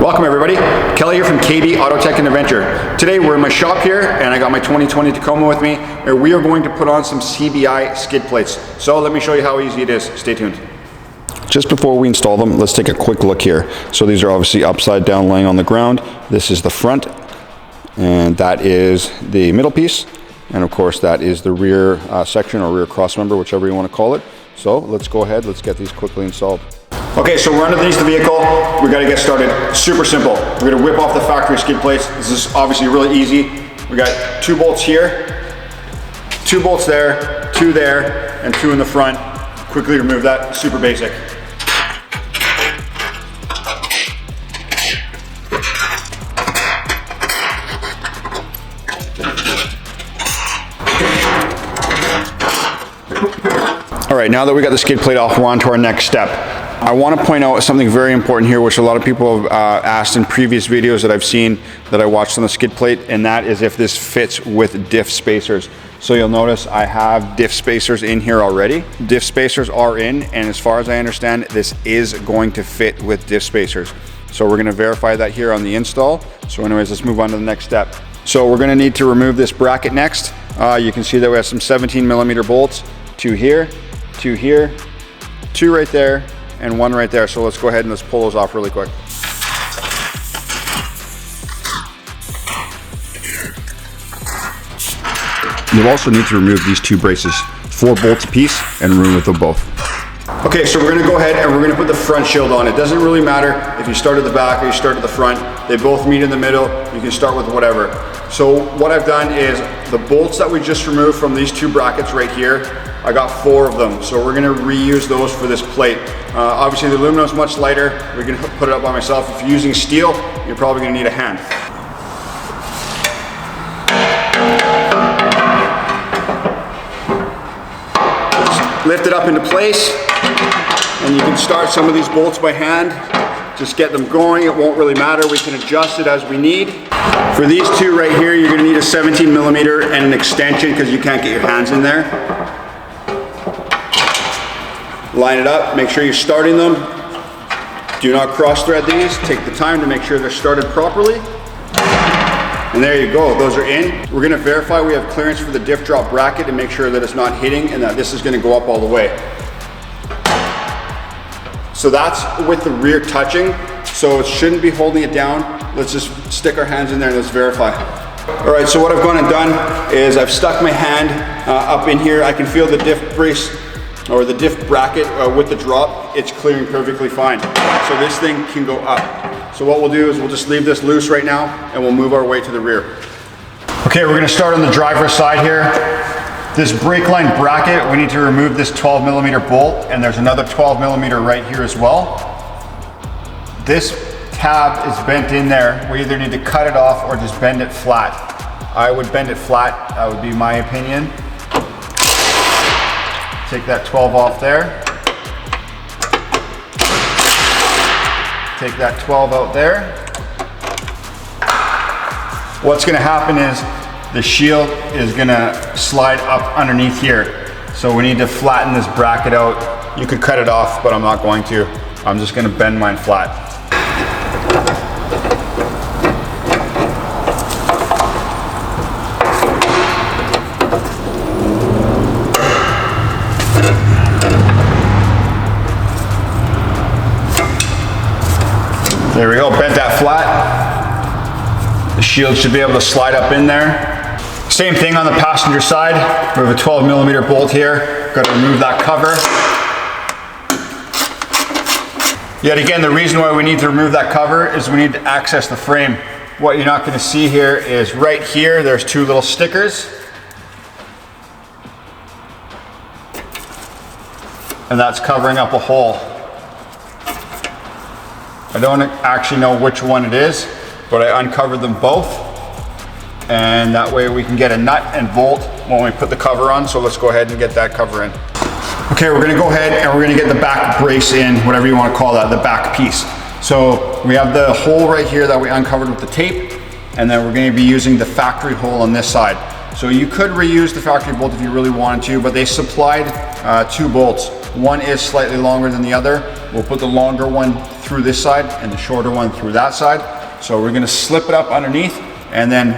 Welcome everybody, Kelly here from KB Auto Tech and Adventure. Today we're in my shop here and I got my 2020 Tacoma with me and we are going to put on some CBI skid plates. So let me show you how easy it is. Stay tuned. Just before we install them, let's take a quick look here. So these are obviously upside down laying on the ground. This is the front and that is the middle piece. And of course that is the rear section or rear cross member, whichever you want to call it. So let's go ahead, let's get these quickly installed. Okay, so we're underneath the vehicle. We gotta get started. Super simple. We're gonna whip off the factory skid plates. This is obviously really easy. We got 2 bolts here, 2 bolts there, 2 there, and 2 in the front. Quickly remove that, super basic. All right, now that we got the skid plate off, we're on to our next step. I want to point out something very important here, which a lot of people have asked in previous videos that I've seen that I watched on the skid plate, and that is if this fits with diff spacers. So you'll notice I have diff spacers in here already. Diff spacers are in, and as far as I understand, this is going to fit with diff spacers. So we're going to verify that here on the install. So anyways, let's move on to the next step. So we're going to need to remove this bracket next. You can see that we have some 17mm bolts, 2 here, 2 here, 2 right there, and 1 right there. So let's go ahead and let's pull those off really quick. You'll also need to remove these 2 braces, 4 bolts a piece, and remove them both. Okay, so we're gonna go ahead and we're gonna put the front shield on. It doesn't really matter if you start at the back or you start at the front. They both meet in the middle. You can start with whatever. So what I've done is the bolts that we just removed from these 2 brackets right here, I got 4 of them. So we're gonna reuse those for this plate. Obviously the aluminum is much lighter. We can put it up by myself. If you're using steel, you're probably gonna need a hand. Just lift it up into place and you can start some of these bolts by hand. Just get them going, it won't really matter. We can adjust it as we need. For these 2 right here, you're gonna need a 17mm and an extension because you can't get your hands in there. Line it up, make sure you're starting them. Do not cross thread these. Take the time to make sure they're started properly. And there you go, those are in. We're gonna verify we have clearance for the diff drop bracket and make sure that it's not hitting and that this is gonna go up all the way. So that's with the rear touching, so it shouldn't be holding it down. Let's just stick our hands in there and let's verify. All right, so what I've gone and done is I've stuck my hand up in here. I can feel the diff brace or the diff bracket with the drop. It's clearing perfectly fine. So this thing can go up. So what we'll do is we'll just leave this loose right now and we'll move our way to the rear. Okay, we're gonna start on the driver's side here. This brake line bracket, we need to remove this 12mm bolt, and there's another 12mm right here as well. This tab is bent in there. We either need to cut it off or just bend it flat. I would bend it flat, that would be my opinion. Take that 12 off there. Take that 12 out there. What's gonna happen is the shield is gonna slide up underneath here. So we need to flatten this bracket out. You could cut it off, but I'm not going to. I'm just gonna bend mine flat. There we go, bent that flat. The shield should be able to slide up in there. Same thing on the passenger side. We have a 12mm bolt here. Got to remove that cover. Yet again, the reason why we need to remove that cover is we need to access the frame. What you're not going to see here is right here, there's 2 little stickers. And that's covering up a hole. I don't actually know which one it is, but I uncovered them both. And that way we can get a nut and bolt when we put the cover on. So let's go ahead and get that cover in. Okay, we're gonna go ahead and we're gonna get the back brace in, whatever you wanna call that, the back piece. So we have the hole right here that we uncovered with the tape, and then we're gonna be using the factory hole on this side. So you could reuse the factory bolt if you really wanted to, but they supplied 2 bolts. One is slightly longer than the other. We'll put the longer one through this side and the shorter one through that side. So we're gonna slip it up underneath and then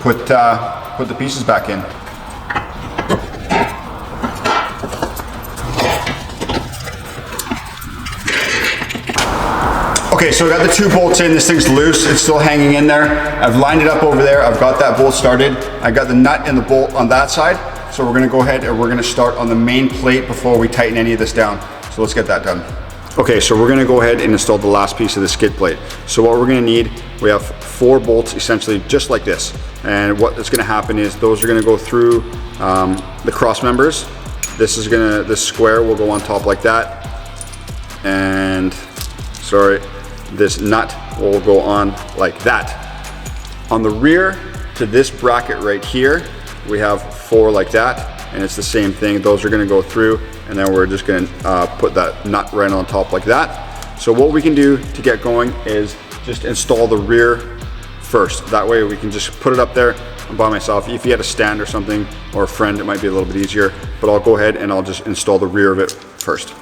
put the pieces back in. Okay, so I got the 2 bolts in. This thing's loose, it's still hanging in there. I've lined it up over there. I've got that bolt started. I got the nut and the bolt on that side. So we're gonna go ahead and we're gonna start on the main plate before we tighten any of this down. So let's get that done. Okay, so we're gonna go ahead and install the last piece of the skid plate. So what we're gonna need, we have 4 bolts essentially just like this. And what is gonna happen is those are gonna go through the cross members. This square will go on top like that. And, sorry, this nut will go on like that. On the rear to this bracket right here, we have 4 like that, and it's the same thing. Those are gonna go through, and then we're just gonna put that nut right on top like that. So what we can do to get going is just install the rear first. That way we can just put it up there by myself. If you had a stand or something, or a friend, it might be a little bit easier, but I'll go ahead and I'll just install the rear of it first.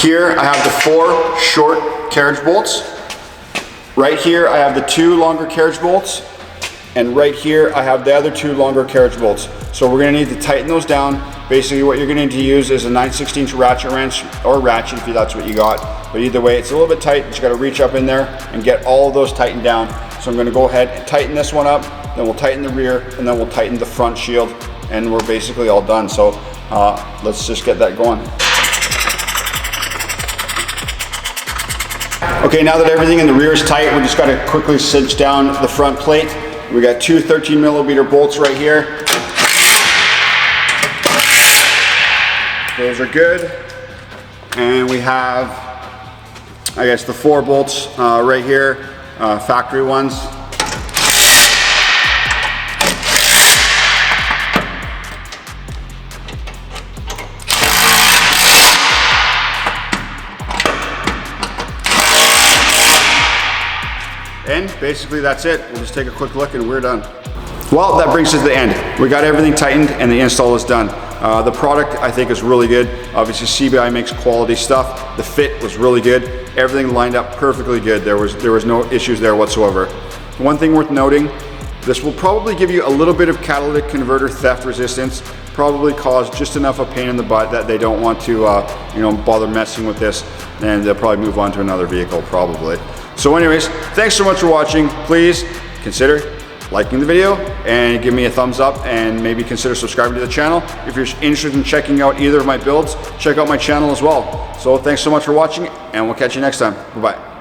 Here I have the 4 short carriage bolts. Right here I have the 2 longer carriage bolts, and right here I have the other 2 longer carriage bolts. So we're gonna need to tighten those down. Basically what you're gonna need to use is a 9/16 ratchet wrench, or ratchet if that's what you got. But either way, it's a little bit tight. You just gotta reach up in there and get all of those tightened down. So I'm gonna go ahead and tighten this one up, then we'll tighten the rear, and then we'll tighten the front shield, and we're basically all done. So let's just get that going. Okay, now that everything in the rear is tight, we just gotta quickly cinch down the front plate. We got 2 13mm bolts right here. Those are good. And we have, I guess, the 4 bolts right here, factory ones. And basically that's it. We'll just take a quick look and we're done. Well, that brings us to the end. We got everything tightened and the install is done. The product I think is really good. Obviously CBI makes quality stuff. The fit was really good. Everything lined up perfectly good. There was no issues there whatsoever. One thing worth noting, this will probably give you a little bit of catalytic converter theft resistance, probably cause just enough of a pain in the butt that they don't want to bother messing with this, and they'll probably move on to another vehicle probably. So anyways, thanks so much for watching. Please consider liking the video and give me a thumbs up, and maybe consider subscribing to the channel. If you're interested in checking out either of my builds, check out my channel as well. So thanks so much for watching, and we'll catch you next time. Bye-bye.